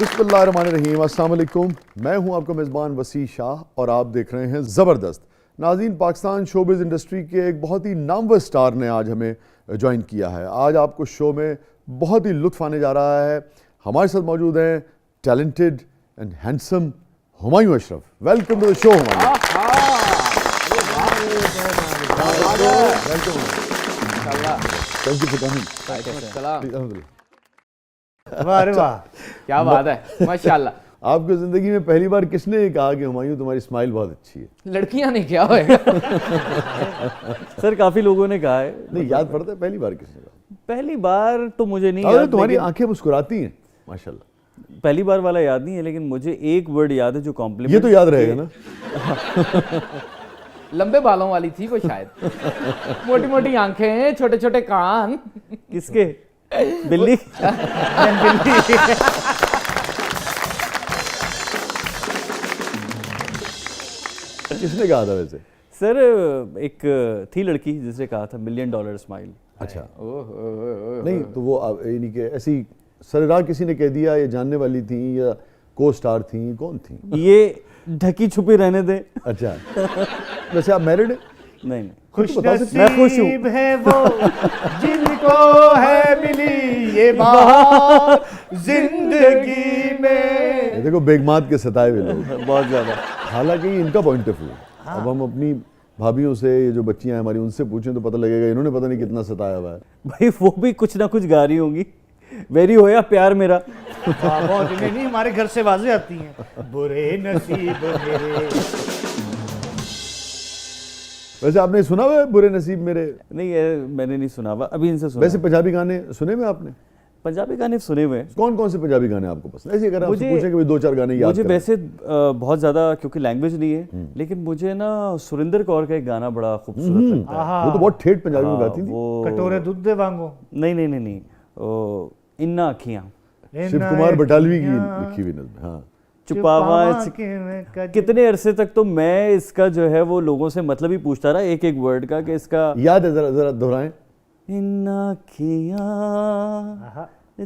बिस्मिल्लाहिर्रहमानिर्रहीम, अस्सलाम वालेकुम। मैं हूं आपका मेज़बान वसी शाह और आप देख रहे हैं ज़बरदस्त। नाज़रीन, पाकिस्तान शोबिज़ इंडस्ट्री के एक बहुत ही नामवर स्टार ने आज हमें ज्वाइन किया है। आज आपको शो में बहुत ही लुत्फ़ आने जा रहा है। हमारे साथ मौजूद हैं talented and handsome Humayun Ashraf. Welcome to the show Humayun. Thank you for coming. वाह वाह, क्या बात है, माशाल्लाह। आपकी जिंदगी में पहली बार किसने कहा कि हुमायूं तुम्हारी स्माइल बहुत अच्छी है? लड़कियां ने क्या होएगा? सर काफी लोगों ने कहा है। नहीं याद पड़ता है पहली बार किसने कहा? पहली बार तो मुझे नहीं याद, तुम्हारी आंखें मुस्कुराती हैं माशाल्लाह। पहली बार वाला याद नहीं है, लेकिन मुझे एक वर्ड याद है जो कॉम्प्लीमेंट। ये तो याद रहेगा ना। लंबे बालों वाली थी वो शायद। मोटी मोटी आंखें, छोटे छोटे कान। किसके? बिल्ली। किसने कहा था वैसे? सर एक थी लड़की जिसने कहा था $1 मिलियन स्माइल। अच्छा। नहीं तो वो यानी कि ऐसी सरेराह किसी ने कह दिया, या जानने वाली थी या को स्टार थी, कौन थी? ये ढकी छुपी रहने दे। अच्छा। वैसे आप मैरिड? नहीं। मैं खुश हूँ है वो जिनको है मिली ये बात जिंदगी में। देखो बेगमात के सताए हुए लोग बहुत ज्यादा। हालांकि इनका पॉइंट ऑफ व्यू। अब हम अपनी भाभियों से, ये जो बच्चियां हैं हमारी, उनसे पूछें तो पता लगेगा इन्होंने पता नहीं कितना सताया हुआ है। भाई वो भी कुछ ना कुछ गा रही होंगी। वेरी होया प्यार मेरा। बहुत नहीं, हमारे घर से आवाजें आती हैं, बुरे नसीब मेरे। वैसे आपने सुना हुआ है बुरे नसीब मेरे? नहीं ये मैंने नहीं सुना हुआ, अभी इनसे सुना। वैसे पंजाबी गाने सुने हुए आपने? पंजाबी गाने सुने हुए हैं। कौन कौन से पंजाबी गाने आपको पसंद? ऐसे अगर आपसे पूछें कि 2-4 गाने याद मुझे वैसे बहुत ज्यादा, क्योंकि लैंग्वेज नहीं है, लेकिन मुझे ना सुरिंदर कौर का एक गाना बड़ा खूबसूरत लगता है। वो तो बहुत ठेठ पंजाबी में गाती थी। कटोरे दूध दे वांगो। नहीं, इन्ना अखियां। शिव कुमार बटालवी की लिखी हुई नज़्म। हाँ। छुपावा कितने अरसे तक तो मैं इसका जो है वो लोगों से मतलब ही पूछता रहा, एक एक वर्ड का, कि इसका याद है? जरा दोहराएं। इन्ना अखियां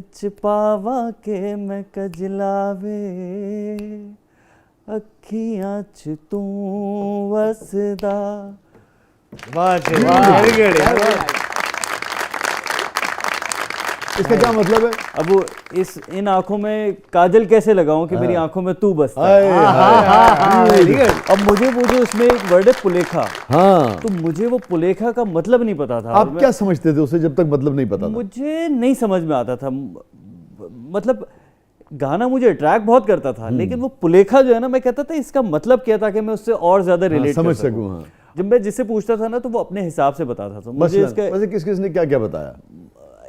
छुपावा के मैं कजलावे अखियां च तू वसदा। वाह। इसका क्या मतलब है? अब वो इन आंखों में काजल कैसे लगाऊं कि मेरी आंखों में तू बसता है। अब मुझे वो जो उसमें एक वर्ड है पुलेखा। हाँ। तो मुझे वो पुलेखा का मतलब नहीं पता था। आप क्या समझते थे उसे जब तक मतलब नहीं पता था? मुझे नहीं समझ में आता था। मतलब गाना मुझे अट्रैक्ट बहुत करता था, लेकिन वो पुलेखा जो है ना, मैं कहता था इसका मतलब क्या था कि मैं उससे और ज्यादा रिलेट समझ सकूं। हाँ। जब मैं जिससे पूछता था ना तो वो अपने हिसाब से बताता था मुझे। इसका वैसे किस किसने क्या क्या बताया?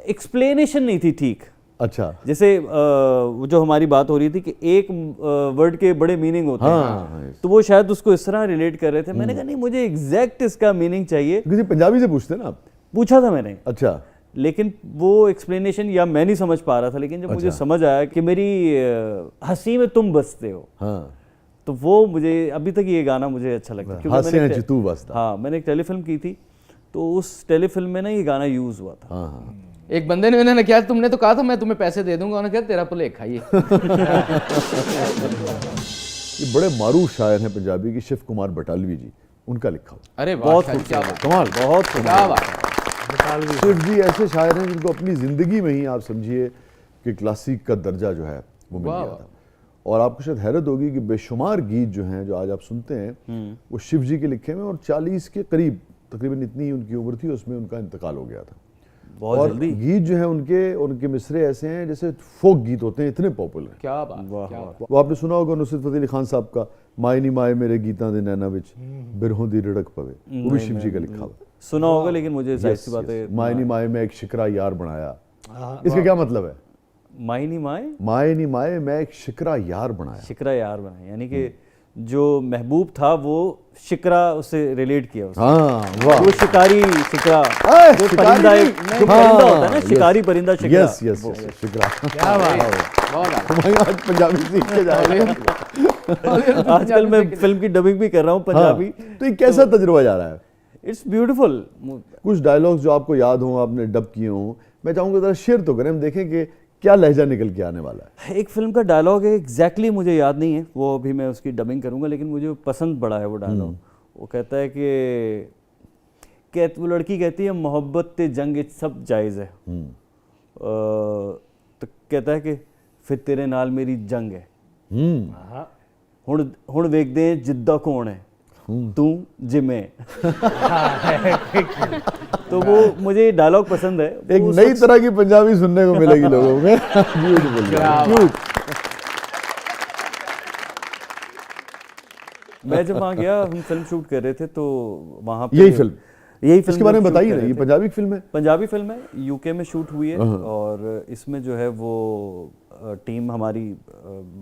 एक्सप्लेनेशन नहीं थी ठीक। अच्छा। जैसे जो हमारी बात हो रही थी कि एक वर्ड के बड़े मीनिंग होते हैं, तो वो शायद उसको इस तरह रिलेट कर रहे थे। मैंने कहा नहीं, मुझे एग्जैक्ट इसका मीनिंग चाहिए। किसी पंजाबी से पूछते ना आप? पूछा था मैंने। अच्छा। लेकिन वो एक्सप्लेनेशन या मैं नहीं समझ पा रहा था, लेकिन जब मुझे समझ आया कि मेरी हंसी में तुम बसते हो, हाँ, तो वो मुझे अभी तक ये गाना मुझे अच्छा लगता है। क्योंकि मैंने एक टेलीफिल्म की थी, तो उस टेलीफिल्म में ना ये गाना यूज हुआ था। हाँ। एक बंदे ने मैंने क्या, तुमने तो कहा था मैं तुम्हें पैसे दे दूंगा, उन्होंने कहा तेरा पुलेखा ये। ये बड़े मारूफ शायर हैं पंजाबी की, शिव कुमार बटालवी जी, उनका लिखा हुआ। अरे बहुत कमाल, बहुत क्या बात। शिव जी ऐसे शायर हैं जिनको अपनी जिंदगी में ही आप समझिए कि क्लासिक का दर्जा जो है वो मिल गया था। और आपको शायद हैरत होगी कि बेशुमार गीत जो हैं जो आज आप सुनते हैं वो शिव जी के लिखे हुए, और 40 के करीब तकरीबन इतनी उनकी उम्र थी, उसमें उनका इंतकाल हो गया था बहुत जल्दी। गीत जो है उनके मिसरे ऐसे हैं जैसे फोक गीत होते हैं, इतने पॉपुलर। क्या बात। वो आपने सुना होगा नुसरत फतेह अली खान साहब का माए नी माए मेरे गीतां दे नैना विच बिरहों दी रिड़क पवे, वो भी शिव जी का लिखा हुआ। सुना होगा, लेकिन मुझे जाहिर सी बात है। माए नी माए मैं एक शिकरा यार बनाया, इसका क्या मतलब है? माए नी माए मैं एक शिकरा यार बनाया। शिकरा यार बनाया यानी कि जो महबूब था वो शिकरा उससे रिलेट किया उसने। हाँ, वाह। वो शिकारी शिकरा, जो परिंदा होता है ना, शिकारी परिंदा शिकरा। यस शिकरा। क्या बात है, आज पंजाबी सीख के जा रहे हैं। आजकल मैं फिल्म की डबिंग भी कर रहा हूँ पंजाबी। तो ये कैसा तजुर्बा जा रहा है? It's beautiful. कुछ डायलॉग्स जो आपको याद हो, आपने डब किए हो, मैं चाहूंगा जरा शेयर तो करें, हम देखें कि क्या लहजा निकल के आने वाला है? एक फिल्म का डायलॉग है, एग्जैक्टली मुझे याद नहीं है, वो अभी मैं उसकी डबिंग करूंगा, लेकिन मुझे पसंद बड़ा है वो डायलॉग। वो कहता है कि वो लड़की कहती है मोहब्बत ते जंग सब जायज़ है, तो कहता है कि फिर तेरे नाल मेरी जंग है, हुण वेखदे जिद्दा कौन है, तू जिमे। तो वो मुझे डायलॉग पसंद है। एक नई तरह की पंजाबी सुनने को मिलेगी लोगों में। ब्यूटीफुल। मैं जब वहाँ गया, हम फिल्म शूट कर रहे थे, तो वहाँ पे यही फिल्म इसके बारे में शूट बताइए कर ना, रहे ये थे। पंजाबी फिल्म है? पंजाबी फिल्म है, यूके में शूट हुई है, और इसमें जो है वो टीम हमारी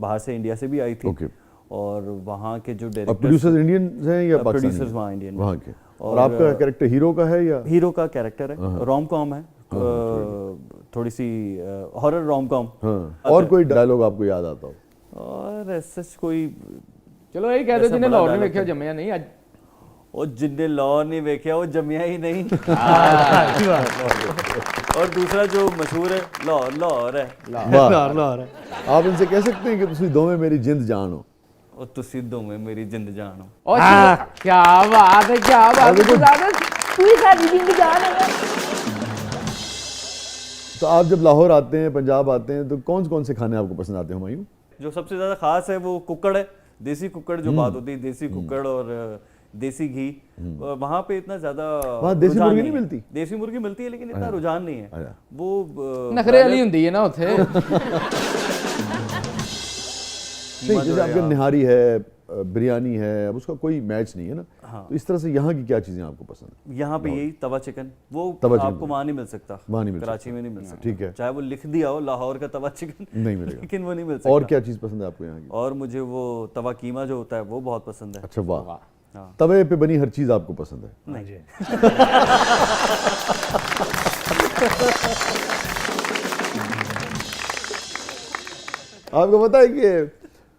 बाहर से, इंडिया से भी आई थी। ओके। और वहाँ के जो और डायरेक्टर, प्रोड्यूसर्स इंडियन हैं या पाकिस्तानी? प्रोड्यूसर्स वहाँ इंडियन वहाँ के। और आपका कैरेक्टर हीरो का है या? हीरो का कैरेक्टर है, रोम कॉम है, थोड़ी सी हॉरर रोम कॉम। और कोई डायलॉग आपको याद आता हो? और ऐसा कोई, ਚਲੋ ਇਹ ਕਹਿ ਦਿਓ ਜਿਹਨੇ ਲਾਹੌਰ ਨਹੀਂ ਵੇਖਿਆ ਜੰਮਿਆ ਨਹੀਂ ਅੱਜ। ਉਹ ਜਿੰਨੇ ਲਾਹੌਰ नहीं वेख्या वो जमिया ही नहीं। और दूसरा जो मशहूर है, लाहौर लाहौर है, लाहौर है। आप इनसे कह सकते हैं कि तुसी दोवें मेरी जिंद जान हो। और तुसी दोवें मेरी जिंद जान हो। और क्या बात है, क्या बात है, तू ही सारी जिंदगी जान है। तो आप जब लाहौर आते हैं, पंजाब आते हैं, तो कौन कौन से खाने आपको पसंद आते हैं हुमायूं? जो सबसे ज्यादा खास है वो कुक्कड़ है, देसी कुक्कड़ जो बात होती है, देसी कुक्कड़ और देसी घी। वहाँ पे इतना ज्यादा वहाँ देसी रुझान मुर्गी नहीं मिलती? देसी मुर्गी मिलती है, लेकिन इतना रुझान नहीं है। अच्छा। वो नखरे वाली ਹੁੰਦੀ है ना ਉੱਥੇ। नहीं, जैसे आपके निहारी है, बिरयानी है, अब उसका कोई मैच नहीं है ना। तो इस तरह से यहाँ की क्या चीजें आपको पसंद है? यहाँ पे यही तवा चिकन, वो तवा चिकन आपको वहाँ नहीं मिल सकता, वहाँ नहीं मिल कराची में नहीं मिल सकता। ठीक है। चाहे वो लिख दिया हो लाहौर का तवा चिकन, नहीं मिलेगा। लेकिन वो नहीं मिल सकता। और क्या चीज पसंद है आपको यहाँ की? और मुझे वो तवा कीमा जो होता है वो बहुत पसंद है। अच्छा, वाह। हाँ। तवे पे बनी हर चीज आपको पसंद है? नहीं, आपको पता है कि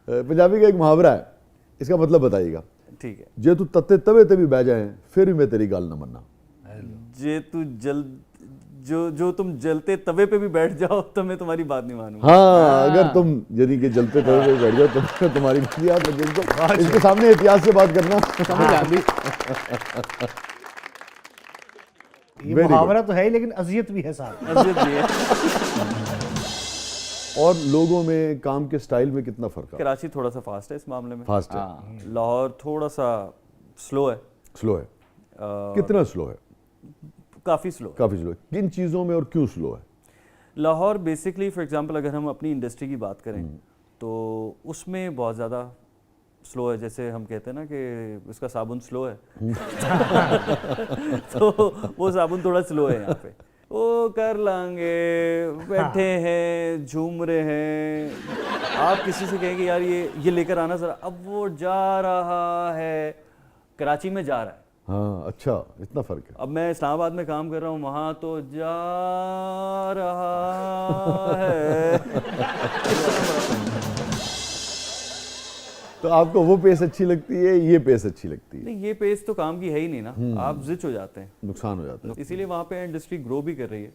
पंजाबी का एक मुहावरा है, इसका मतलब बताइएगा। ठीक है। जे तू तत्ते तवे ते भी बह जाए, फिर भी मैं तेरी गल न मन्ना। जे तू जल जो तुम जलते तवे पे भी बैठ जाओ तो मैं तुम्हारी बात नहीं मानूंगा। हाँ, अगर तुम यदि के जलते तवे पे बैठ जाओ तो मैं तुम्हारी बात याद रखिए। इसके सामने एहतियात से बात करना। समझ आती। ये मुहावरा तो है ही, लेकिन अजियत भी है साथ। अजीब भी है। और लोगों में, काम के स्टाइल में कितना फर्क है? कराची थोड़ा सा फास्ट है इस मामले में, फास्ट है, लाहौर थोड़ा सा स्लो है। स्लो है। कितना स्लो है? काफ़ी स्लो। काफी स्लो है। किन चीजों में और क्यों स्लो है? लाहौर बेसिकली, फॉर एग्जांपल अगर हम अपनी इंडस्ट्री की बात करें तो उसमें बहुत ज़्यादा स्लो है। जैसे हम कहते हैं ना कि उसका साबुन स्लो है, तो वो साबुन थोड़ा स्लो है यहाँ पे। वो कर लांगे, बैठे हैं, झूम रहे हैं। आप किसी से कहेंगे यार ये लेकर आना जरा, अब वो जा रहा है, कराची में जा रहा है। हाँ, अच्छा, इतना फर्क है। अब मैं इस्लामाबाद में काम कर रहा हूँ, वहाँ तो जा रहा है। तो आपको वो पेस अच्छी लगती है, ये पेस अच्छी लगती है? नहीं, ये पेस तो काम की है ही नहीं ना, आप जिच हो जाते हैं, नुकसान हो जाता है। इसीलिए वहाँ पे इंडस्ट्री ग्रो भी कर रही है।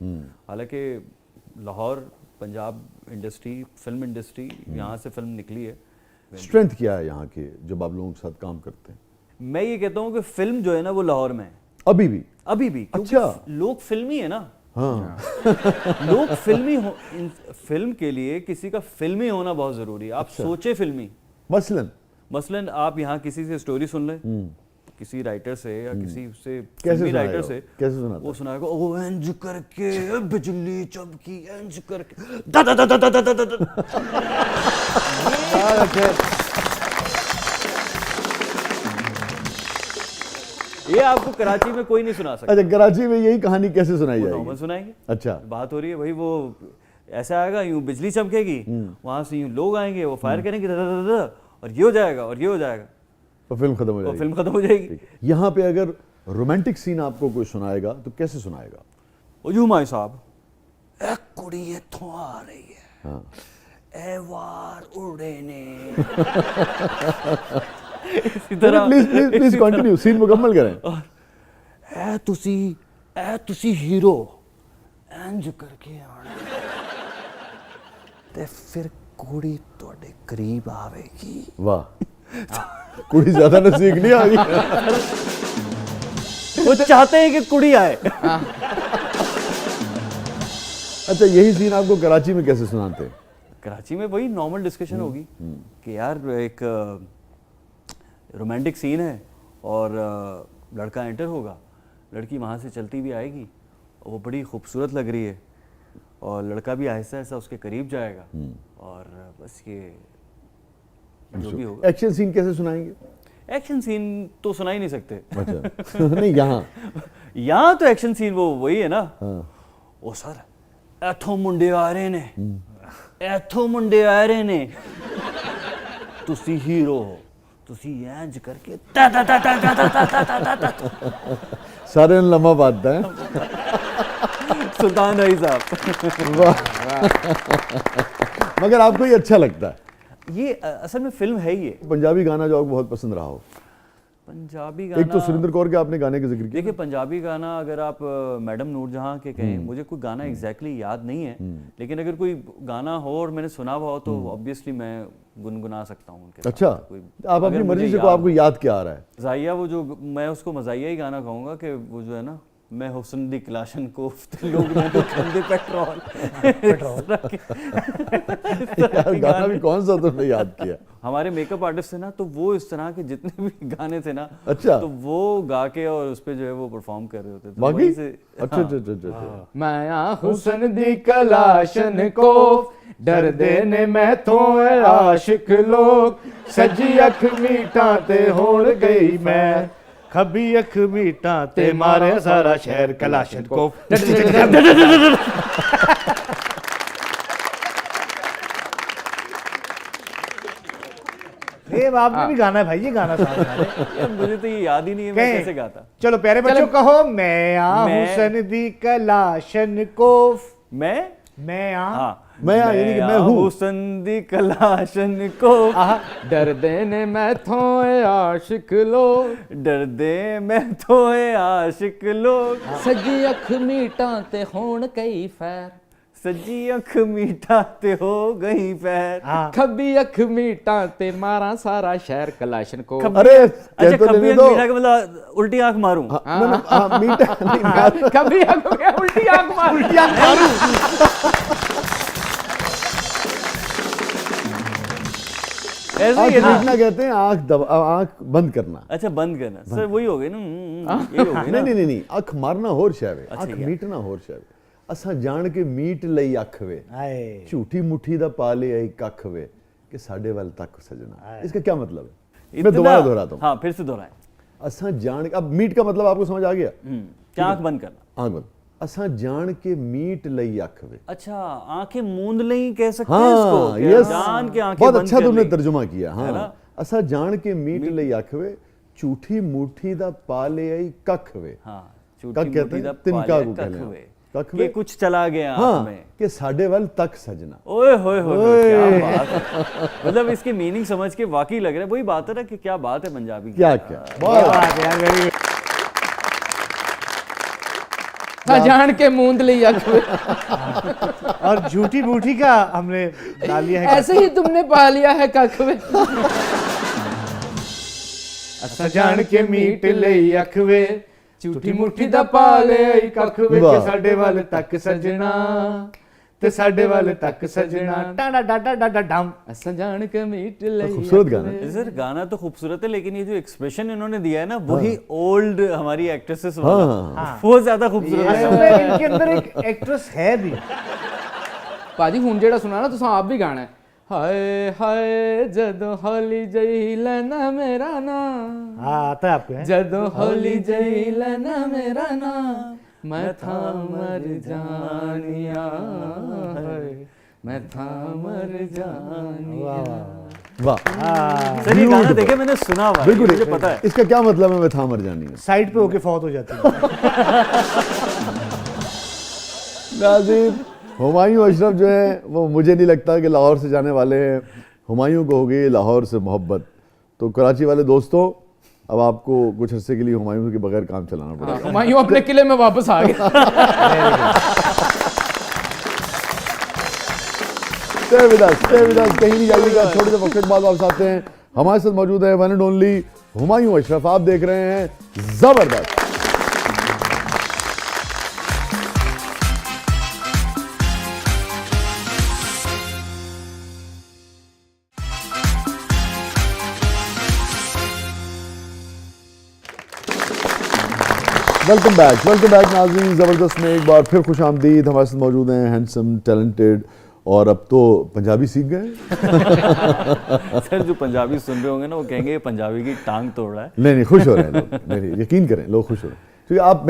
हालांकि Lahore, Punjab industry, film industry, यहाँ से फिल्म निकली है। स्ट्रेंथ क्या है यहाँ के जब आप लोगों के साथ काम करते हैं? मैं ये कहता हूँ कि फिल्म जो है ना वो लाहौर में है अभी भी? अभी भी, क्योंकि अच्छा। लोग फिल्मी है ना। हाँ। लोग फिल्मी हो, फिल्म के लिए किसी का फिल्मी होना बहुत जरूरी है। आप सोचे फिल्मी, मसलन आप यहाँ किसी से स्टोरी सुन लें, किसी राइटर से या किसी से फिल्मी राइटर से, कैसे सुनाता? वो सुनाएगा, ओ इंज करके बिजली चमकी, इंज करके दा दा दा दा दा दा दा। ये आपको कराची में कोई नहीं सुना सकता। अच्छा, कराची में यही कहानी कैसे सुनाई जाएगी? नॉर्मल सुनाएंगे। अच्छा, बात हो रही है भाई, वो ऐसा आएगा, यूं बिजली चमकेगी, वहां से यूं लोग आएंगे, वो फायर करेंगे, दा, दा, दा, दा, और ये हो जाएगा और ये हो जाएगा, तो फिल्म खत्म हो और जाएगी। फिल्म खत्म हो जाएगी। यहाँ पे अगर रोमांटिक सीन आपको कोई सुनाएगा तो कैसे सुनाएगा? ओ यूं माई साहब, ए कुड़ी इथों आ रही है, हाँ। ए वार उड़े ने। इसी तरह प्लीज कंटिन्यू, सीन मुकम्मल करें। ए तुसी हीरो इंज करके आना, ਤੇ ਫਿਰ ਕੁੜੀ ਤੁਹਾਡੇ ਕਰੀਬ ਆਵੇਗੀ। वाह कुड़ी ज्यादा नजदीक नहीं आ गई। वो चाहते हैं कि कुड़ी आए। अच्छा यही सीन आपको कराची में कैसे सुनाते हैं? कराची में वही नॉर्मल डिस्कशन होगी कि यार एक रोमांटिक सीन है और लड़का एंटर होगा, लड़की वहाँ से चलती भी आएगी और वो बड़ी खूबसूरत लग रही है और लड़का भी आहिस्ता आहिस्ता उसके करीब जाएगा और बस ये जो भी होगा। एक्शन सीन कैसे सुनाएंगे? एक्शन सीन तो सुना ही नहीं सकते। अच्छा नहीं यहाँ तो एक्शन सीन वो वही है ना। हाँ। ओ सर ऐथों मुंडे आ रहे ने, ऐथों मुंडे आ रहे ने, तुसी हीरो हो, तुसी इंज करके ता ता ता ता ता ता ता ता ता ता। सारे लम्हा बात है। सुल्तान रही साहब। वाह मगर आपको ये अच्छा लगता है? ये असल में फिल्म है ये पंजाबी गाना जो आपको बहुत पसंद रहा हो? पंजाबी एक तो गाना। सुरिंदर कौर के आपने गाने का जिक्र किया। देखिए पंजाबी गाना अगर आप मैडम नूरजहां के कहें, मुझे कोई गाना एग्जैक्टली याद नहीं है, लेकिन अगर कोई गाना हो और मैंने सुना हुआ हो तो ऑब्वियसली मैं गुनगुना सकता हूँ उनके साथ। अच्छा कोई आप अपनी अगर मर्जी मुझे से को आपको याद क्या आ रहा है? ज़ाहिया वो जो मैं उसको मज़ाहिया ही गाना कहूँगा कि वो जो है ना, मैं हुस्न दी क्लाशन कोफ्त लोग मैं तो खंदे पेट्रोल यार गाना भी कौन सा तुमने याद किया? हमारे मेकअप आर्टिस्ट थे ना, तो वो इस तरह के जितने भी गाने थे ना, अच्छा। तो वो गा के और उस पे जो है वो परफॉर्म कर रहे होते थे। तो बाकी वहीं से अच्छा अच्छा अच्छा अच्छा। मैं हुसन दी कलाशन को डर देने मैं तो आशिक लोग सजी अख मीठा ते होण गई मैं खबी अख मीटा ते मारे सारा शहर कलाशन को। ये आपने भी गाना है भाई, ये गाना था। यार मुझे तो ये याद ही नहीं है मैं कहें? कैसे गाता। चलो प्यारे बच्चों कहो, मैं आ मैं- हुसन दी कलाशन को। मैं हाँ मैं यानी कि मैं हूँ। हुस्न दी कलाशन को डर देने मैं तो आशिक लोग डर दे मैं तो आशिक लोग सजी अख मीठा ते होण कई फैर सजी अख मीठा ते हो गई पैर। हाँ खब्बी अख मीठा ते मारा सारा शहर कलाशन को। अरे अच्छा कह तो कभी लेने दो। मीठा का मतलब उल्टी आंख मारूं। मीठा नहीं मैं- कभी अख में उल्टी आंख मार उल्टी आंख ऐसे आँख ही है ना। मीटना कहते हैं आँख बंद करना। अच्छा बंद करना सर, वही हो गई ना, यही हो गई ना। नहीं नहीं नहीं अख मारना होर शैवे, अच्छा, अख क्या? मीटना होर शैवे। असा जान के मीट लई अख वे, आए झूठी मुट्ठी दा पा ले आई कख वे कि साडे वाल तक सजना। इसका क्या मतलब है? मैं इतना- दोबारा दोहराता हूँ। हाँ फिर से दोहराएं। असा जान अब मीट का मतलब आपको समझ आ गया? क्या आंख बंद करना। आंख बंद। असा जान के मीट लई अख वे। अच्छा आंखें मूंद नहीं कह सकते हैं हाँ इसको कि यस जान के आंखें बहुत बंद अच्छा कर तुमने ली। तर्जुमा किया। है ना? हाँ असा जान के मीट लई अख वे झूठी मुट्ठी दा पा ले आई कख वे। हाँ कख झूठी कहते मुट्ठी हैं, दा तिनका पालिया को कख कहने हैं। वे। कख कि वे। कुछ चला गया आंख हाँ में। कि साडे वाल तक सजना। ओए होए होए क्या बात है। मतलब इसकी मीनिंग समझ के वाकई लग रहा है, वही बात है ना कि क्या बात है पंजाबी की। क्या क्या क्या बहुत बात है यार, very good। ना जान के मूंद ली अख में। और झूठी बूठी का हमने डाल लिया है। ऐसे ही तुमने पा लिया है कख में। असा जान के मीट लई अख वे झूठी मुट्ठी दा पा ले आई कख वे वाह। के साडे वाल तक सजना ते साडे वाल तक सजना टाडा डाडा डाडा डम। असा जान के मीट ले खूबसूरत गाना है। सर गाना तो खूबसूरत है, लेकिन ये जो एक्सप्रेशन इन्होंने दिया है ना, वही ओल्ड हमारी एक्ट्रेसेस हाँ, वाला, वो ज्यादा खूबसूरत असल है। में इनके अंदर एक एक्ट्रेस है भी। भाजी हुण जेड़ा सुना ना तुसां आप भी गाना है। हाय हाय जदों होली जई लेना मेरा ना हाँ आता है आपको है? जदों होली जई लेना मेरा ना मैं था मर जानिया हाय, मैं था मर जानिया। वाह सर ये गाना देखे मैंने सुना हुआ है, बिल्कुल मुझे पता है। इसका क्या मतलब है? मैं था मर जानी है। साइड पे होके फौत हो जाती है। नाज़रीन हुमायूं अशरफ जो है वो मुझे नहीं लगता कि लाहौर से जाने वाले हैं। हुमायूं को होगी लाहौर से मोहब्बत। तो कराची वाले दोस्तों अब आपको कुछ अरसे के लिए हुमायूं के बगैर काम चलाना पड़ेगा। हुमायूं अपने किले में वापस आ गया। स्टे विद अस, कहीं नहीं जाइएगा, छोटे से वक्त के बाद वापस आते हैं। हमारे साथ मौजूद है one and only Humayun Ashraf. आप देख रहे हैं जबरदस्त। वेलकम बैक नाज़रीन, ज़बरदस्त में एक बार फिर खुश आमदीद। हमारे साथ मौजूद हैं हैंडसम, टैलेंटेड और अब तो पंजाबी सीख गए। सर जो पंजाबी सुन रहे होंगे ना वो कहेंगे ये पंजाबी की टांग तोड़ रहा है। नहीं खुश हो रहे हैं लोग, नहीं यकीन करें, लोग खुश हो रहे हैं क्योंकि आप,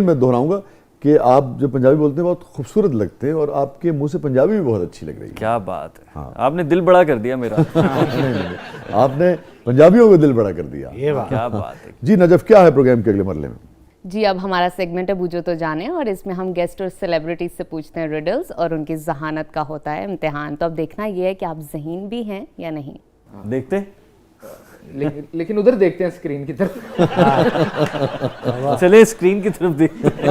मैं दोहराऊंगा कि आप जब पंजाबी बोलते हैं बहुत खूबसूरत लगते हैं और आपके मुंह से पंजाबी भी बहुत अच्छी लग रही है। क्या बात है, हाँ। आपने दिल बड़ा कर दिया मेरा। नहीं, आपने पंजाबियों को दिल बड़ा कर दिया। ये बात, क्या बात है जी। नजफ, क्या है प्रोग्राम के अगले मरले में? जी, अब हमारा सेगमेंट है बूझो तो जाने, और इसमें हम गेस्ट और सेलिब्रिटीज से पूछते हैं रिडल्स और उनकी जहानत का होता है इम्तिहान। तो अब देखना ये है कि आप ज़हीन भी हैं या नहीं। देखते लेकिन उधर देखते हैं स्क्रीन की तरफ। चले स्क्रीन की तरफ देखते हैं।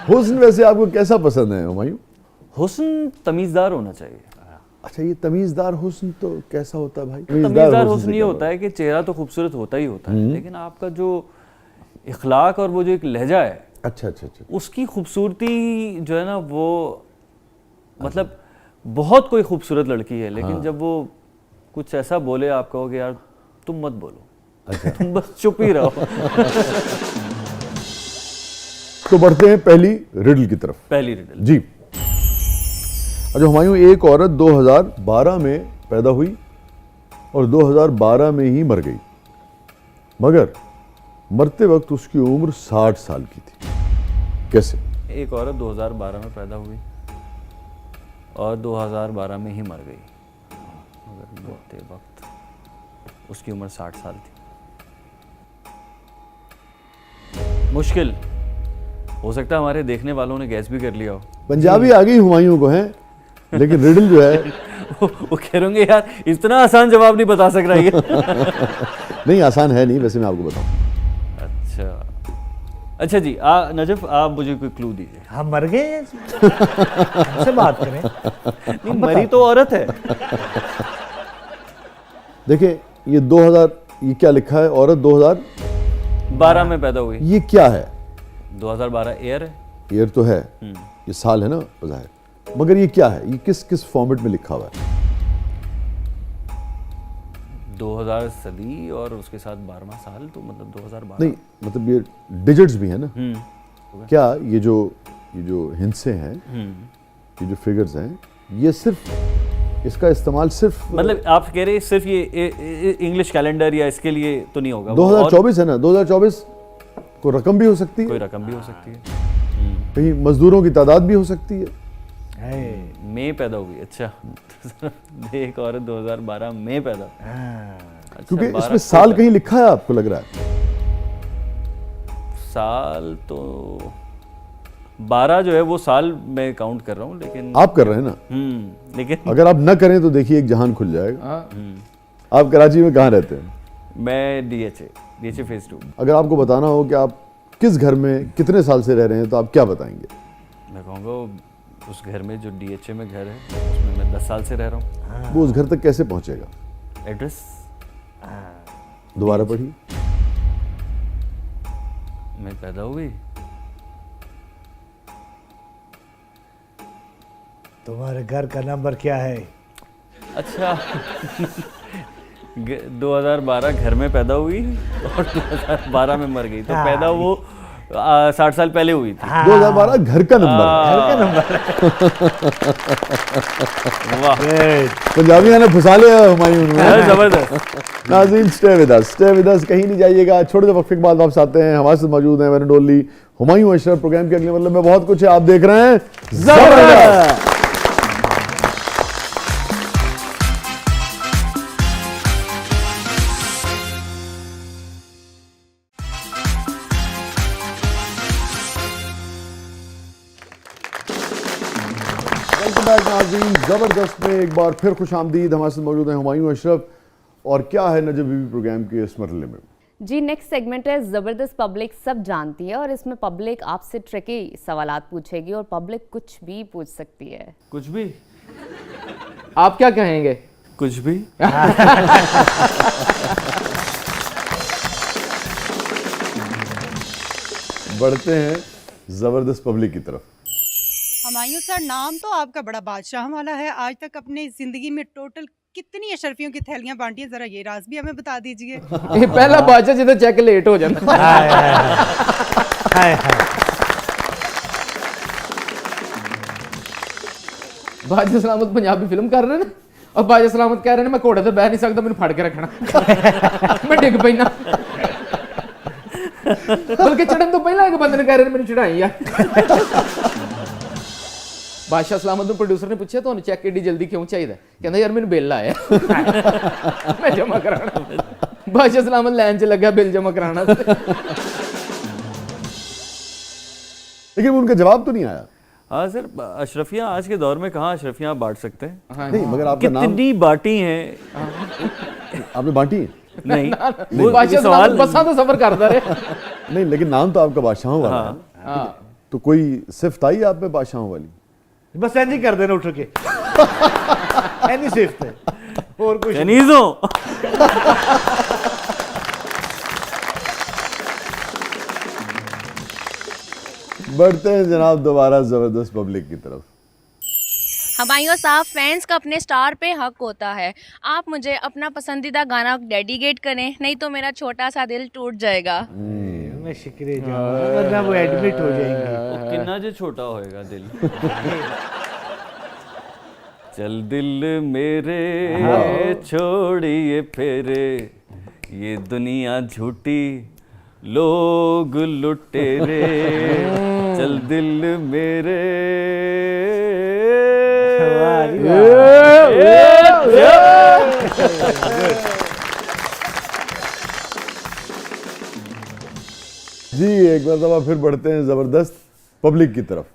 हुस्न वैसे आपको कैसा पसंद है हुमायूं? हुस्न तमीजदार होना चाहिए। अच्छा, ये तमीजदार हुस्न तो कैसा होता है भाई? तमीजदार हुस्न ये होता है कि चेहरा तो खूबसूरत होता ही होता है, लेकिन आपका जो इखलाक और वो जो एक लहजा है, अच्छा, उसकी खूबसूरती जो है ना वो, मतलब बहुत कोई खूबसूरत लड़की है लेकिन जब वो कुछ ऐसा बोले आप कहोगे यार तुम मत बोलो, अच्छा। तुम बस चुप ही रहो। तो बढ़ते हैं पहली रिडल की तरफ। पहली रिडल जी। अच्छा हुमायूं, एक औरत 2012 में पैदा हुई और 2012 में ही मर गई, मगर मरते वक्त उसकी उम्र 60 साल की थी। कैसे? एक औरत 2012 में पैदा हुई और 2012 में ही मर गई, मगर मरते वक्त उसकी उम्र 60 साल थी। मुश्किल हो सकता है हमारे देखने वालों ने गैस भी कर लिया हो। पंजाबी आ गई हुमायूं को है, लेकिन रिडल जो है वो कह रहे होंगे यार इतना आसान जवाब नहीं बता सक रहा ये। नहीं, आसान है नहीं, वैसे मैं आपको बताऊं। अच्छा जी, नजफ आप मुझे कोई क्लू दीजिए। हम मर गए हैं हमसे बात करें। नहीं, मरी तो औरत है। देखिए ये 2000, ये क्या लिखा है? औरत 2012 में पैदा हुई। ये क्या है? 2012 ईयर है। ईयर तो है, ये साल है ना बज़ाहिर, मगर ये क्या है? ये किस फॉर्मेट में लिखा हुआ है? 2000 सदी और उसके साथ 12वां साल, तो मतलब 2012। नहीं, मतलब ये डिजिट्स भी है ना। क्या ये जो हिंसे हैं, ये जो फिगर्स हैं, ये सिर्फ इसका इस्तेमाल सिर्फ, मतलब आप कह रहे हैं सिर्फ ये इंग्लिश कैलेंडर या इसके लिए तो नहीं होगा? 2024 है ना, 2024 को रकम भी हो सकती है, कोई रकम भी हो सकती है, कहीं मजदूरों की तादाद भी हो सकती है। मई पैदा हुई। अच्छा। एक औरत 2012 में पैदा। अच्छा, क्योंकि 12 इसमें साल कहीं लिखा है, आपको लग रहा है? साल तो 12 जो है वो साल मैं काउंट कर रहा हूँ, लेकिन आप कर रहे हैं ना। लेकिन अगर आप न करें तो देखिए एक जहान खुल जाएगा। आप कराची में कहाँ रहते हैं? मैं डीएचए फेज 2। अगर आपको बताना हो कि आप किस घर में कितने साल से रह रहे हैं तो आप क्या बताएंगे? मैं कहूँगा उस घर में जो डीएचए में घर है उसमें मैं 10 साल से रह रहा हूँ। वो उस घर तक कैसे पहुंचेगा? एड्रेस दोबारा पढ़िए। मैं पैदा हुई, तुम्हारे घर का नंबर क्या है? अच्छा। 2012 घर में पैदा हुई और 2012 में मर गई, तो पैदा वो 60 साल पहले हुई थी। 2012 घर का नंबर है। घर का नंबर। वाह, पंजाबियों ने फंसा लिया हुमायूं ने। जबरदस्त। नाज़रीन स्टे विद अस, कहीं नहीं जाइएगा, छोटे से वक्फे के बाद वापस आते हैं। हमारे साथ मौजूद हैं one and only Humayun Ashraf. Program के अगले मतलब में बहुत कुछ है, आप देख रहे हैं जबरदस्त। नाज़रीन ज़बरदस्त में एक बार फिर खुश आमदीद। हमारे साथ मौजूद हैं हुमायूं अशरफ। और क्या है नजफ बीबी प्रोग्राम के इस मरहले में? जी, नेक्स्ट सेगमेंट है ज़बरदस्त पब्लिक सब जानती है, और इसमें पब्लिक आपसे ट्रिकी सवालात पूछेगी और पब्लिक कुछ भी पूछ सकती है। कुछ भी? आप क्या कहेंगे? कुछ भी। बढ़ते हैं जबरदस्त पब्लिक की तरफ। हुमायूं सर, नाम तो आपका बड़ा बादशाह वाला है। आज तक अपनी जिंदगी में टोटल कितनी अशरफियों की थैलियां बांटी हैं, जरा ये राज भी हमें बता दीजिए। ये पहला बादशाह जिदा चेक लेट हो जाता। हाय हाय। बादशाह सलामत पंजाबी फिल्म कर रहे हैं और बादशाह सलामत कह रहे हैं मैं घोड़े ते बह नहीं सकता, मैंने फड़ के रखना। मैं डिग पैना। बल्कि चढ़न तो पहला एक बंदे ने कह रहे मैंने चढ़ाई यार। बादशाह सलामत ਨੂੰ प्रोड्यूसर ने पूछा ਤੁਹਾਨੂੰ ਚੈੱਕ ਏਡੀ ਜਲਦੀ ਕਿਉਂ ਚਾਹੀਦਾ? ਕਹਿੰਦਾ ਯਾਰ ਮੈਨੂੰ ਬਿੱਲ ਆਇਆ ਮੈਂ ਜਮਾ ਕਰਾਣਾ। ਬਾਦशाह सलामत ਲਾਈਨ 'ਚ ਲੱਗਾ ਬਿੱਲ ਜਮਾ ਕਰਾਣਾ। लेकिन उनका जवाब तो नहीं आया। हाँ सर, अशरफियाँ आज के दौर में कहाँ अशरफियाँ आप बांट सकते हैं? हाँ नहीं, मगर आपका नाम कितनी बांटी हैं? आपने बांटी है? नहीं, बादशाह सलामत बसां तो सफर करता रहे। नहीं, लेकिन नाम तो आपका बादशाहों वाला है। हाँ तो कोई सिफ्त आई आप में बादशाहों वाली? बस इंज ही कर देना उठ के। एनी सिफ्त है और कुछ नहीं। चनीजों। बढ़ते हैं जनाब दोबारा जबरदस्त पब्लिक की तरफ। हुमायूं साहब, फैंस का अपने स्टार पे हक होता है। आप मुझे अपना पसंदीदा गाना डेडिकेट करें, नहीं तो मेरा छोटा सा दिल टूट जाएगा। मैं शिकरे जाऊंगा वरना वो एडमिट हो जाएंगे। वो कितना जो छोटा होएगा दिल। चल दिल मेरे छोड़िए फेरे, ये दुनिया झूठी लोग लुटेरे। चल दिल मेरे। जी एक मरतबा फिर बढ़ते हैं जबरदस्त पब्लिक की तरफ।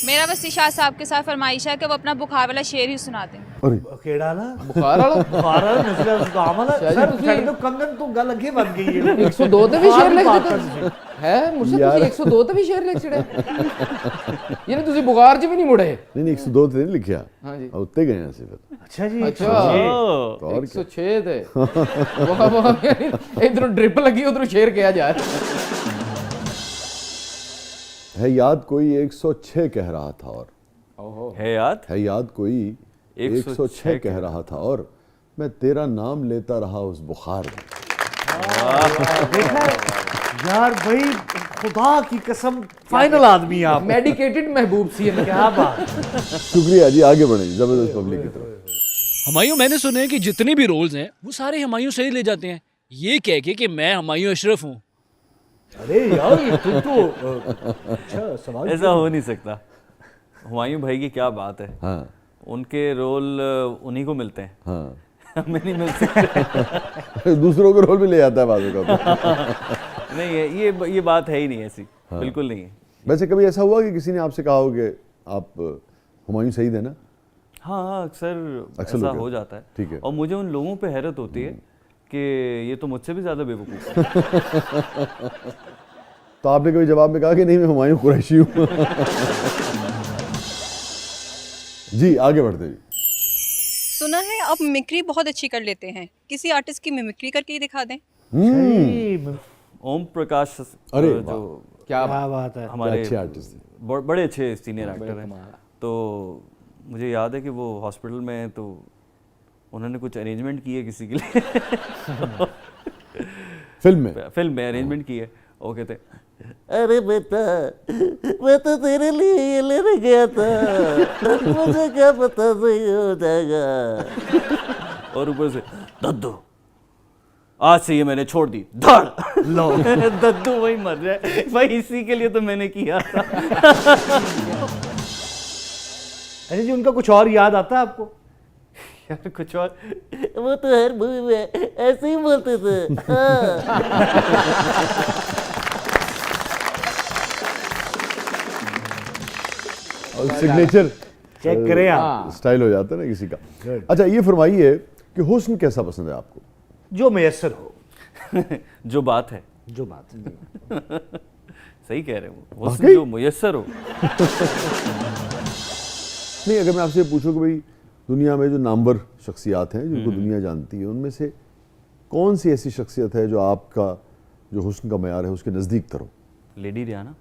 मेरा बस इशाद साहब के साथ फरमाइश है कि वो अपना बुखार वाला शेर ही सुना दें। अरे केड़ा ना बुखार वाला बुखार वाला नस्ल जुकाम वाला शायद सर ਤੁਸੀਂ- छड़ दो कंगन तो गल अगे बन गई है। 102 ਤੇ ਵੀ ਸ਼ੇਰ ਲਿਖ ਬਾਤ ਦਿੱਤਾ ਕਰ ਹੈ ਮੁਰਸ਼ਦ, ਯਾਰ। ਤੁਸੀਂ 102 ਤੇ ਵੀ ਸ਼ੇਰ ਲਿਖ ਛੜਿਆ। ਯਾਨੀ ਤੁਸੀਂ ਬੁਖਾਰ 'ਚ ਵੀ ਨਹੀਂ ਮੁੜੇ। नहीं नहीं 102 तो नहीं लिखा। हाँ जी। उत्ते गए हैं फिर। अच्छा जी अच्छा। तो और क्या? 106 ਤੇ ਵਾਹ ਵਾਹ, ਇਧਰੋਂ ਡ੍ਰਿਪ ਲੱਗੀ ਉਧਰੋਂ ਸ਼ੇਰ ਕਿਹਾ ਜਾ ਰਿਹਾ। है याद कोई 106 कह रहा था और है याद? है याद कोई 106 कह रहा था और मैं तेरा नाम लेता रहा उस बुखार में। देखा है? यार भाई खुदा की कसम फाइनल आदमी आप। मेडिकेटेड महबूब सी है। क्या बात। शुक्रिया जी, आगे बढ़े जबरदस्त पब्लिक की तरफ। हुमायूं, मैंने सुना है कि जितने भी रोल्स हैं वो सारे हुमायूं से ही ले जाते हैं, ये कह के कि मैं हुमायूं अशरफ हूँ। अरे यार ये तो अच्छा सवाल। ऐसा हो नहीं सकता। हुमायूं भाई की क्या बात है। हाँ उनके रोल उन्हीं को मिलते हैं, हाँ। हमें नहीं मिल सकते। दूसरों को रोल भी ले आता है बाजू का। नहीं है, ये बात है ही नहीं ऐसी। बिल्कुल नहीं है। वैसे कभी ऐसा हुआ कि किसी ने आपसे कहा हो कि आप हुमायूं सईद है ना? हाँ हाँ, अक्सर अक्सर ऐसा लोग हो हैं। जाता है। ठीक है। और मुझे उन लोगों पे हैरत होती है कि ये तो मुझसे भी ज्यादा बेवकूफ़ है। तो आपने कभी जवाब में कहा कि नहीं मैं हुमायूं कुरैशी हूँ? जी आगे बढ़ते जी। सुना है आप मिमिक्री बहुत अच्छी कर लेते हैं, किसी आर्टिस्ट की मिमिक्री करके ही दिखा दें। ओम प्रकाश अरे जो क्या क्या बात है। हमारे अच्छे आर्टिस्ट हैं। बड़े अच्छे सीनियर एक्टर हैं। तो मुझे याद है कि वो हॉस्पिटल में हैं, तो उन्होंने कुछ अरेंजमेंट की है किसी के लिए। फिल्म में अरेंजमेंट की है। वो कहते अरे बेटा मैं तो तेरे लिए ये लेने गया था, मुझे क्या पता सही हो जाएगा। और ऊपर से दद्दू आज से ये मैंने छोड़ दी धड़ लो। दद्दू वही मर जाए भाई, इसी के लिए तो मैंने किया था। अच्छा जी उनका कुछ और याद आता है आपको? यार कुछ और, वो तो हर मूवी में ऐसे ही बोलते थे। और सिग्नेचर चेक करें आप। स्टाइल हो जाता है ना किसी का। अच्छा ये फरमाइए कि हुस्न कैसा पसंद है आपको? जो मैसर हो। जो बात है। जो बात है। सही कह रहे हो, वाकई? हुस्न जो मुयस्सर हो। नहीं अगर मैं आपसे पूछूं कि भाई दुनिया में जो नामवर शख्सियात हैं जिनको दुनिया जानती है, उनमें से कौन सी ऐसी शख्सियत है जो आपका जो हुस्न का मयार है उसके नज़दीक तर हो? लेडी रियाना।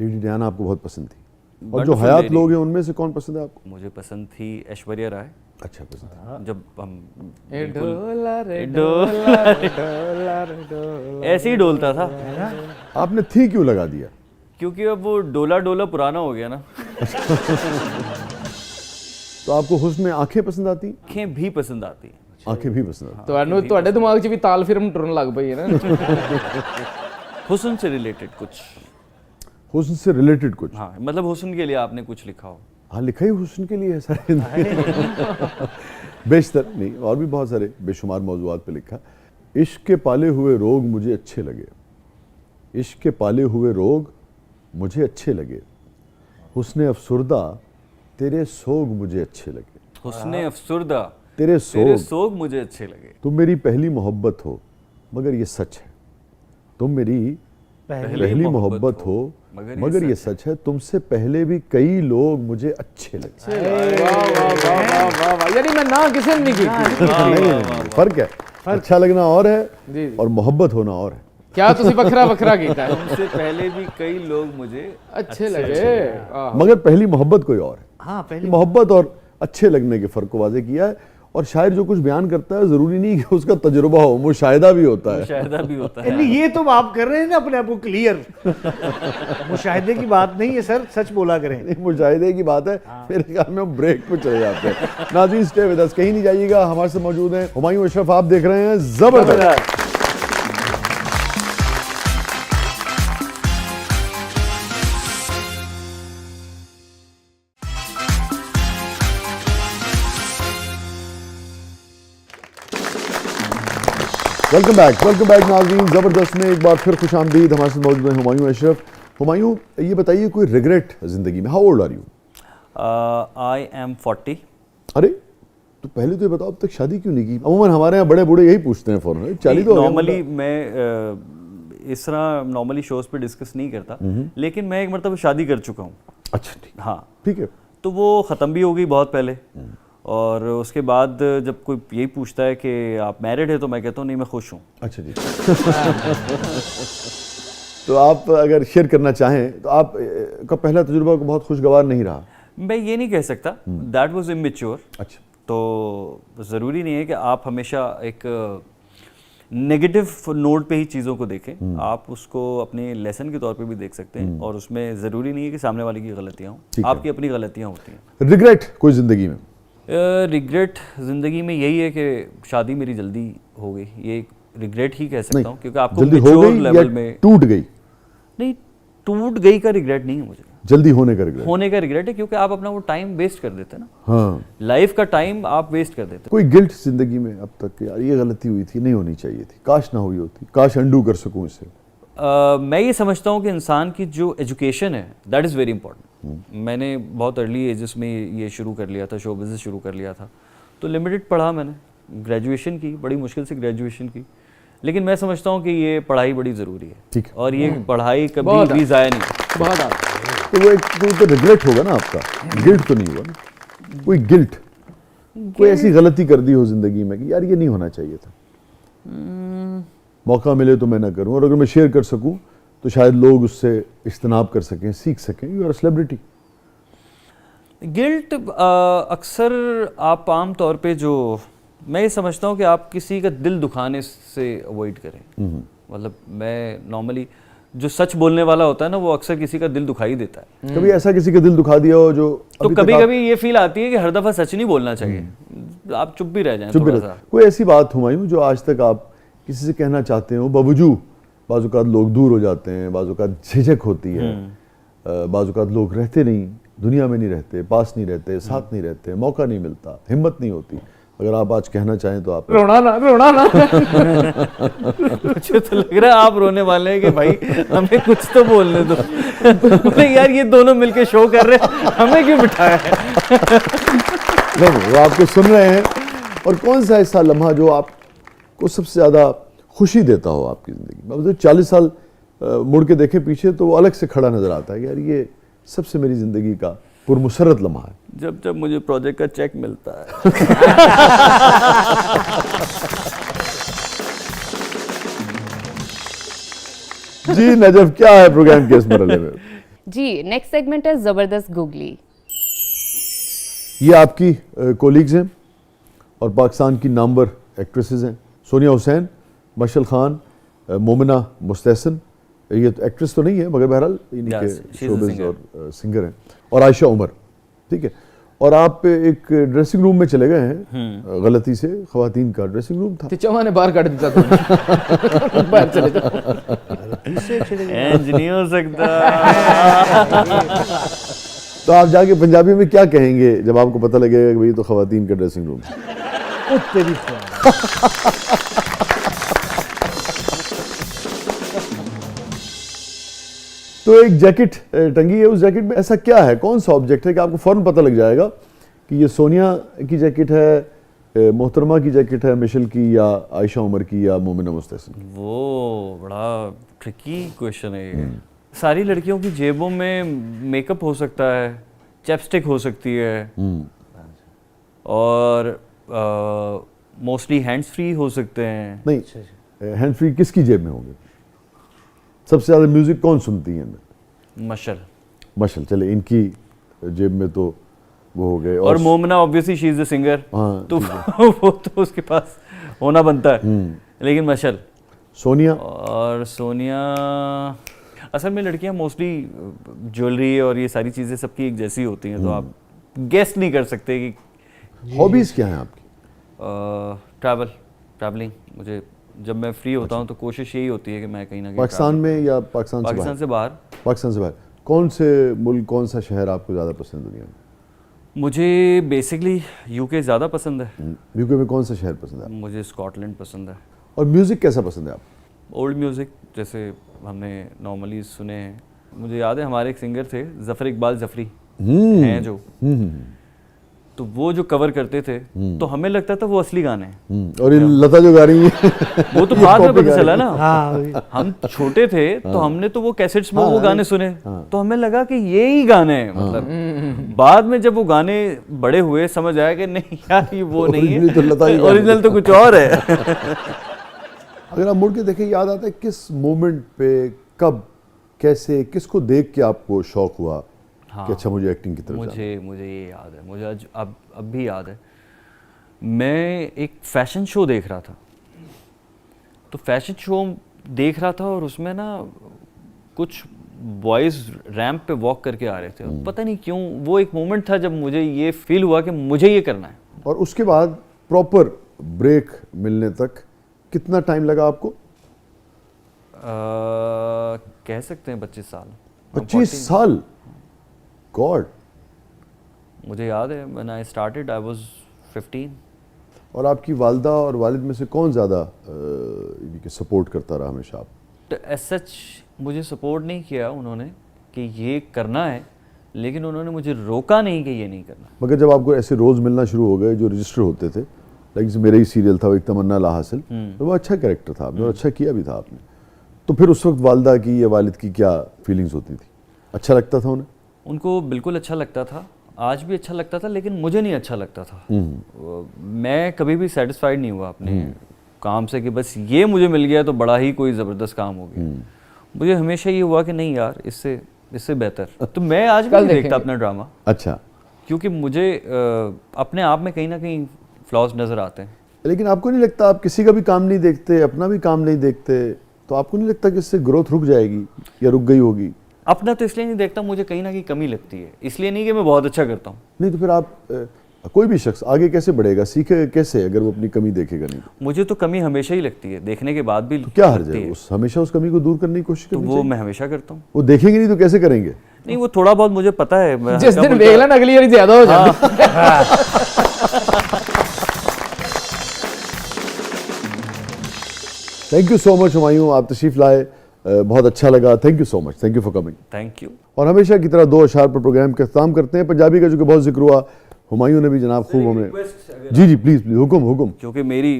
लेडी डियाना आपको बहुत पसंद थी, और जो Wonderful हयात lady। लोग हैं उनमें से कौन पसंद है आपको? मुझे पसंद थी ऐश्वर्या राय। अच्छा, पसंद है। जब हम ए डोला रे डोला डोला रे डोला। ऐसे ही डोलता था, आपने थी क्यों लगा दिया? क्योंकि अब वो डोला डोला पुराना हो गया ना। तो आपको हुस्न में आंखें पसंद आती? आंखें भी पसंद आती हैं। आंखें भी पसंद आती? ਤੁਹਾਨੂੰ ਤੁਹਾਡੇ ਦਿਮਾਗ 'ਚ ਵੀ ਤਾਲ ਫਿਲਮ ਟੁਰਨ ਲੱਗ ਪਈ ਹੈ ਨਾ। हुस्न से रिलेटेड कुछ। हुस्न से रिलेटेड कुछ? हाँ, मतलब हुस्न के लिए आपने कुछ लिखा हो। हाँ, लिखा ही हुस्न के लिए है सारे। बेशतर नहीं, और भी बहुत सारे बेशुमार मौजूआत पे लिखा। इश्क के पाले हुए रोग मुझे अच्छे लगे, इश्क के पाले हुए रोग मुझे अच्छे लगे, हुस्न अफसुर्दा तेरे सोग मुझे अच्छे लगे। हुस्न अफसुर्दा तेरे तेरे सोग सोग मुझे अच्छे लगे। तुम मेरी पहली मोहब्बत हो मगर ये सच है, तुम मेरी पहली मोहब्बत हो मगर ये सच है, तुमसे पहले भी कई लोग मुझे अच्छे लगे। वाह वाह वाह वाह वाह वाह, यानी मैं ना किसी ने नहीं की। नहीं, फर्क है, अच्छा लगना और जी, है जी। और मोहब्बत होना और है। क्या ਤੁਸੀਂ ਵੱਖਰਾ ਵੱਖਰਾ ਕੀਤਾ है? तुमसे पहले भी कई लोग मुझे अच्छे लगे। आह। मगर पहली मोहब्बत कोई और है। हाँ, पहले मोहब्बत और अच्छे लगने के फ़र्क को वाज़ेह किया है। और शायर जो कुछ बयान करता है ज़रूरी नहीं कि उसका तजुर्बा हो, मुशाहिदा भी होता है। शायदा भी होता है। नहीं, ये तो आप कर रहे हैं ना अपने आप को क्लियर। मुशाहिदे की बात नहीं है सर, सच बोला करें। एक मुशाहिदे की बात है। मेरे ख्याल में हम ब्रेक पे चले जाते हैं। नाज़रीन स्टे विद अस, कहीं नहीं जाइएगा, हमारे साथ मौजूद हैं हुमायूं अशरफ। आप देख रहे हैं ज़बरदस्त। वेलकम बैक नाज़रीन। ज़बरदस्त में एक बार फिर खुश आमदीद। हमारे साथ मौजूद हैं हुमायूं अशरफ। हुमायूं, ये बताइए कोई रिग्रेट ज़िंदगी में? How old are you? I am 40। अरे तो पहले तो ये बताओ, अब तक शादी क्यों नहीं की? अमूमन हमारे यहाँ बड़े बूढ़े यही पूछते हैं फ़ौरन। 40 तो हो गया नॉर्मली मतलब। मैं इस तरह नॉर्मली शोज पे डिस्कस नहीं करता, लेकिन मैं एक मरतबा शादी कर चुका हूँ। अच्छा, ठीक हाँ, ठीक है। तो वो ख़त्म भी हो गई बहुत पहले। और उसके बाद जब कोई यही पूछता है कि आप मैरिड है, तो मैं कहता हूँ नहीं, मैं खुश हूँ। अच्छा जी। तो आप अगर शेयर करना चाहें तो आप का पहला तजुर्बा बहुत खुशगवार नहीं रहा? मैं ये नहीं कह सकता, दैट वाज इमेच्योर। अच्छा, तो ज़रूरी नहीं है कि आप हमेशा एक नेगेटिव नोट पे ही चीज़ों को देखें। आप उसको अपने लेसन के तौर पे भी देख सकते हैं, और उसमें ज़रूरी नहीं है कि सामने वाले की गलतियाँ हों, आपकी अपनी गलतियाँ होती हैं। रिग्रेट कोई ज़िंदगी में? रिग्रेट ज़िंदगी में यही है कि शादी मेरी जल्दी हो गई। ये एक रिग्रेट ही कह सकता हूँ, क्योंकि आपको जल्दी हो मैच्योर गई लेवल या में टूट गई? नहीं, टूट गई का रिग्रेट नहीं है मुझे, जल्दी होने का रिग्रेट। होने का रिग्रेट है, क्योंकि आप अपना वो टाइम वेस्ट कर देते हैं ना। हाँ, लाइफ का टाइम आप वेस्ट कर देते हैं। कोई गिल्ट जिंदगी में अब तक कि यार ये गलती हुई थी, नहीं होनी चाहिए थी, काश ना हुई होती, काश अंडू कर सकूं इसे? मैं ये समझता हूँ कि इंसान की जो एजुकेशन है दैट इज़ वेरी इंपॉर्टेंट। मैंने बहुत अर्ली एजेस में ये शुरू कर लिया था, शो बिज़नेस शुरू कर लिया था, तो लिमिटेड पढ़ा मैंने, ग्रेजुएशन की, बड़ी मुश्किल से ग्रेजुएशन की, लेकिन मैं समझता हूँ कि ये पढ़ाई बड़ी ज़रूरी है। ठीक है। और ये पढ़ाई कभी भी ज़ाया नहीं। बहुत तो वो एक तो रिग्रेट होगा ना आपका, गिल्ट तो नहीं हुआ ना? कोई गिल्ट, कोई ऐसी गलती कर दी हो जिंदगी में कि यार ये नहीं होना चाहिए था, मौका मिले तो मैं ना करूं, और अगर मैं शेयर कर सकूं तो शायद लोग उससे इज्तनाब कर सकें, सीख सकें। You are celebrity. गिल्ट अक्सर आप आम तौर पे जो मैं ये समझता हूँ कि आप किसी का दिल दुखाने से अवॉइड करें। मतलब मैं नॉर्मली जो सच बोलने वाला होता है ना, वो अक्सर किसी का दिल दुखा ही देता है। कभी ऐसा किसी का दिल दुखा दिया हो जो तो कभी कभी ये फील आती है कि हर दफ़ा सच नहीं बोलना चाहिए, आप चुप भी रह जाएं चुप भी थोड़ा रह- सा। कोई ऐसी बात हुमायूं जो आज तक आप किसी से कहना चाहते हो, बावजूद बाज़-औक़ात लोग दूर हो जाते हैं, बाज़-औक़ात झिझक होती है, बाज़-औक़ात लोग रहते नहीं, दुनिया में नहीं रहते, पास नहीं रहते, साथ नहीं रहते, मौका नहीं मिलता, हिम्मत नहीं होती, अगर आप आज कहना चाहें तो आप? रोना ना मुझे तो लग रहा है आप रोने वाले हैं कि भाई हमें कुछ तो बोलने दो। बोले यार ये दोनों मिलके शो कर रहे हैं, हमें क्यों बिठाया है? नहीं, वो आपको सुन रहे हैं। और कौन सा ऐसा लम्हा जो आपको सबसे ज़्यादा खुशी देता हो आपकी ज़िंदगी में? मतलब 40 साल मुड़ के देखें पीछे तो वो अलग से खड़ा नज़र आता है कि यार ये सबसे मेरी ज़िंदगी का पुरमुसरत लम्हा है? जब जब मुझे प्रोजेक्ट का चेक मिलता है। जी नजफ, क्या है प्रोग्राम के इस मरहले में? जी नेक्स्ट सेगमेंट है ज़बरदस्त गूगली। ये आपकी कोलीग्स हैं और पाकिस्तान की नामवर एक्ट्रेसेस हैं। सोनिया हुसैन, मशल खान, मोमिना मुस्तहसन, ये तो एक्ट्रेस तो नहीं है मगर बहरहाल इन्हीं Yes, के she's a शोबिज़ singer. और सिंगर हैं, और आयशा उमर, ठीक है। और आप एक ड्रेसिंग रूम में चले गए हैं, गलती से खवातीन का ड्रेसिंग रूम था। ਤੇ ਚਵਾਂ ਨੇ ਬਾਹਰ ਕੱਢ ਦਿੱਤਾ ਤੁਹਾਨੂੰ ਬਾਹਰ ਚਲੇ ਜਾਓ। इंज नहीं हो सकता। तो आप जाके पंजाबी में क्या कहेंगे जब आपको पता लगेगा कि भाई तो खवातीन का ड्रेसिंग रूम है? ओ तेरी ख्वाब। तो एक जैकेट टंगी है, उस जैकेट में ऐसा क्या है, कौन सा ऑब्जेक्ट है कि आपको फौरन पता लग जाएगा कि ये सोनिया की जैकेट है, मोहतरमा की जैकेट है, मिशेल की, या आयशा उमर की, या मोमिना मुस्तहसन की? वो बड़ा ट्रिकी क्वेश्चन है ये। सारी लड़कियों की जेबों में मेकअप हो सकता है, चैपस्टिक हो सकती है, और मोस्टली हैंड्स फ्री हो सकते हैं। नहीं, हैंड फ्री किसकी जेब में होंगे? सबसे ज़्यादा म्यूजिक कौन सुनती है? मशल मशल, चले इनकी जेब में तो वो हो गए। और Momina obviously she is the singer, हाँ, तो वो तो उसके पास होना बनता है। लेकिन मशल सोनिया और सोनिया, असल में लड़कियां मोस्टली ज्वेलरी और ये सारी चीज़ें सबकी एक जैसी होती हैं, तो आप गेस नहीं कर सकते कि हॉबीज़ क्या हैं आपकी? ट्रैवलिंग। मुझे जब मैं फ्री होता हूँ तो कोशिश यही होती है कि मैं कहीं ना कहीं पाकिस्तान में या पाकिस्तान से पाकिस्तान बाहर? से बाहर। पाकिस्तान से बाहर कौन से मुल्क, कौन सा शहर आपको ज़्यादा पसंद है दुनिया में? मुझे बेसिकली यूके ज़्यादा पसंद है। यूके में कौन सा शहर पसंद है? मुझे स्कॉटलैंड पसंद है। और म्यूज़िक कैसा पसंद है आपको? ओल्ड म्यूज़िक जैसे हमने नॉर्मली सुने हैं। मुझे याद है हमारे एक सिंगर थे ज़फ़र इकबाल ज़फ़री हैं जो, तो वो जो कवर करते थे तो हमें लगता था वो असली गाने हैं। और ये लता जो गा रही है वो तो बाद में पता चला ना। हाँ वही। हम छोटे थे तो हमने तो वो कैसेट्स में वो गाने सुने, तो हमें लगा कि ये ही गाने हैं। मतलब बाद में जब वो गाने बड़े हुए समझ आया कि नहीं यार ये वो नहीं Originally तो लता ही है, गाने ओरिजिनल तो कुछ और है। अगर आप मुड़ के देखें, याद आता है किस मोमेंट पे, कब, कैसे, किसको देख के आपको शौक हुआ कि अच्छा मुझे एक्टिंग की तरफ जाना? मुझे ये याद है, मुझे आज अब भी याद है। मैं एक फैशन शो देख रहा था, तो फैशन शो देख रहा था और उसमें ना कुछ बॉयज़ रैंप पे वॉक करके आ रहे थे। पता नहीं क्यों वो एक मोमेंट था जब मुझे ये फील हुआ कि मुझे ये करना है। और उसके बाद प्रॉपर ब्रेक मिलने तक कितना टाइम लगा आपको? कह सकते हैं 25 साल। 25 साल? गॉड। मुझे याद है when I started I was 15। और आपकी वालदा और वालिद में से कौन ज़्यादा सपोर्ट करता रहा हमेशा? आप तो एज सच मुझे सपोर्ट नहीं किया उन्होंने कि ये करना है, लेकिन उन्होंने मुझे रोका नहीं कि ये नहीं करना। मगर जब आपको ऐसे रोज़ मिलना शुरू हो गए जो रजिस्टर होते थे, लाइक जैसे मेरा ही सीरियल था वो एक तमन्ना ला हासिल, तो वो अच्छा कैरेक्टर था आपने और अच्छा किया भी था आपने, तो फिर उस वक्त वालदा की या वालिद की क्या फीलिंग्स होती थी? अच्छा लगता था उन्हें? उनको बिल्कुल अच्छा लगता था, आज भी अच्छा लगता था, लेकिन मुझे नहीं अच्छा लगता था। मैं कभी भी सेटिस्फाइड नहीं हुआ अपने काम से कि बस ये मुझे मिल गया तो बड़ा ही कोई ज़बरदस्त काम हो गया। मुझे हमेशा ये हुआ कि नहीं यार इससे बेहतर। तो मैं आज भी नहीं देखता अपना ड्रामा। अच्छा। क्योंकि मुझे अपने आप में कहीं ना कहीं फ्लॉज नज़र आते हैं। लेकिन आपको नहीं लगता आप किसी का भी काम नहीं देखते, अपना भी काम नहीं देखते, तो आपको नहीं लगता कि इससे ग्रोथ रुक जाएगी या रुक गई होगी? अपना तो इसलिए नहीं देखता, मुझे कहीं ना कहीं कमी लगती है, इसलिए नहीं कि मैं बहुत अच्छा करता हूँ। नहीं तो फिर आप कोई भी शख्स आगे कैसे बढ़ेगा, सीखे कैसे अगर वो अपनी कमी देखेगा नहीं? मुझे तो कमी हमेशा ही लगती है, देखने के बाद भी तो क्या हर्ज लगती है हमेशा उस कमी को दूर करने की कोशिश तो करनी वो चाहिए। मैं हमेशा करता हूँ। वो देखेंगे नहीं तो कैसे करेंगे? नहीं वो थोड़ा बहुत मुझे पता है, मैं जिस हल्का दिन फुल्का- देख लेना अगली बार ज्यादा हो जाता। Thank you so much Humayun, आप तशरीफ लाए, बहुत अच्छा लगा। Thank you so much, thank you for coming. Thank you. और हमेशा की तरह 2 अशार पर प्रोग्राम का इख्तिताम करते हैं। पंजाबी का जो कि बहुत जिक्र हुआ, हुमायूं ने भी जनाब खूब हमें। जी जी प्लीज़ प्लीज़, हुक्म हुक्म। क्योंकि मेरी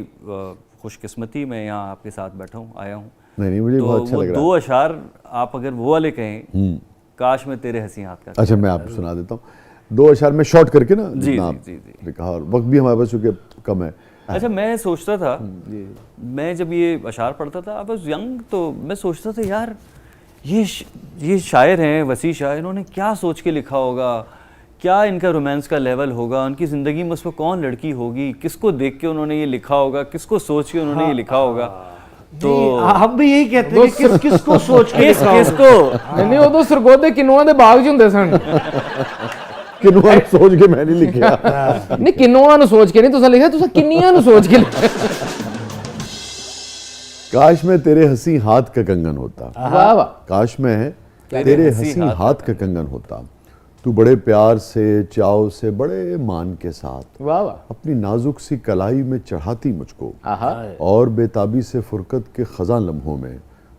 खुशकिस्मती मैं यहाँ आपके साथ बैठा हूँ, आया हूँ, नहीं मुझे तो बहुत अच्छा वो लग रहा 2 अशार आप अगर वो वाले कहें, काश मैं तेरे हंसी हाथ का। अच्छा मैं आपको सुना देता हूँ। 2 अशआर में शॉर्ट करके ना जी, जितना जी, जी। आपने कहा, और वक्त भी हमारे पास चूंकि कम है। अच्छा, मैं सोचता था, मैं जब ये अशार पढ़ता था, आई वाज यंग, तो मैं सोचता था यार ये शायर हैं, वसी शाह, इन्होंने क्या सोच के लिखा होगा, क्या इनका रोमांस का लेवल होगा, उनकी ज़िंदगी में उस पर कौन लड़की होगी, किसको देख के उन्होंने ये लिखा होगा, किसको सोच के उन्होंने ये लिखा होगा। तो हम भी यही कहते हैं कि किसको सोच के लिखा होगा। किसको नहीं उदो सरगोदे किन्नुआं दे बाग च हुंदे सन। किन्नुआं नूं सोच के मैं नहीं लिखिया। नहीं किन्नुआं नूं सोच के नहीं तुसां लिखिया, तुसां किन्नियां नूं सोच के लिखिया। काश मैं तेरे हंसी हाथ का कंगन होता, वाह वाह। काश मैं तेरे हंसी हाथ का कंगन होता, तू बड़े प्यार से, चाव से, बड़े मान के साथ वाह वाह। अपनी नाजुक सी कलाई में चढ़ाती मुझको, आहा। और बेताबी से फुरकत के खज़ां लम्हों में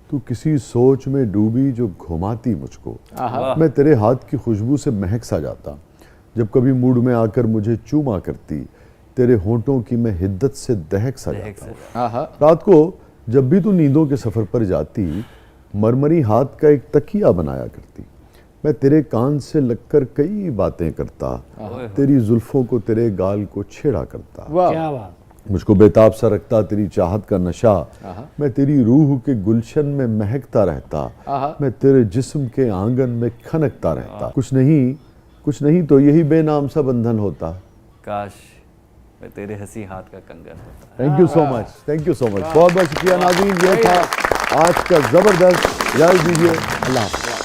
तू किसी सोच में डूबी जो घुमाती मुझको। मैं तेरे हाथ की खुशबू से महक सा जाता, जब कभी मूड में आकर मुझे चूमा करती, तेरे होंठों की मैं हिद्दत से दहक सा जाता। आहा। रात को जब भी तू नींदों के सफ़र पर जाती, मरमरी हाथ का एक तकिया बनाया करती, मैं तेरे कान से लगकर कई बातें करता, तेरी जुल्फों को, तेरे गाल को छेड़ा करता। वाह। क्या बात। मुझको बेताब सा रखता तेरी चाहत का नशा, मैं तेरी रूह के गुलशन में महकता रहता, मैं तेरे जिस्म के आंगन में खनकता रहता। कुछ नहीं तो यही बेनाम सा बंधन होता। काश मैं तेरे हंसी हाथ का कंगन होता। Thank you so much, thank you so much, बहुत बहुत शुक्रिया नाज़रीन। ये था आज का ज़बरदस्त। इजाज़त दीजिए, अल्लाह हाफ़िज़।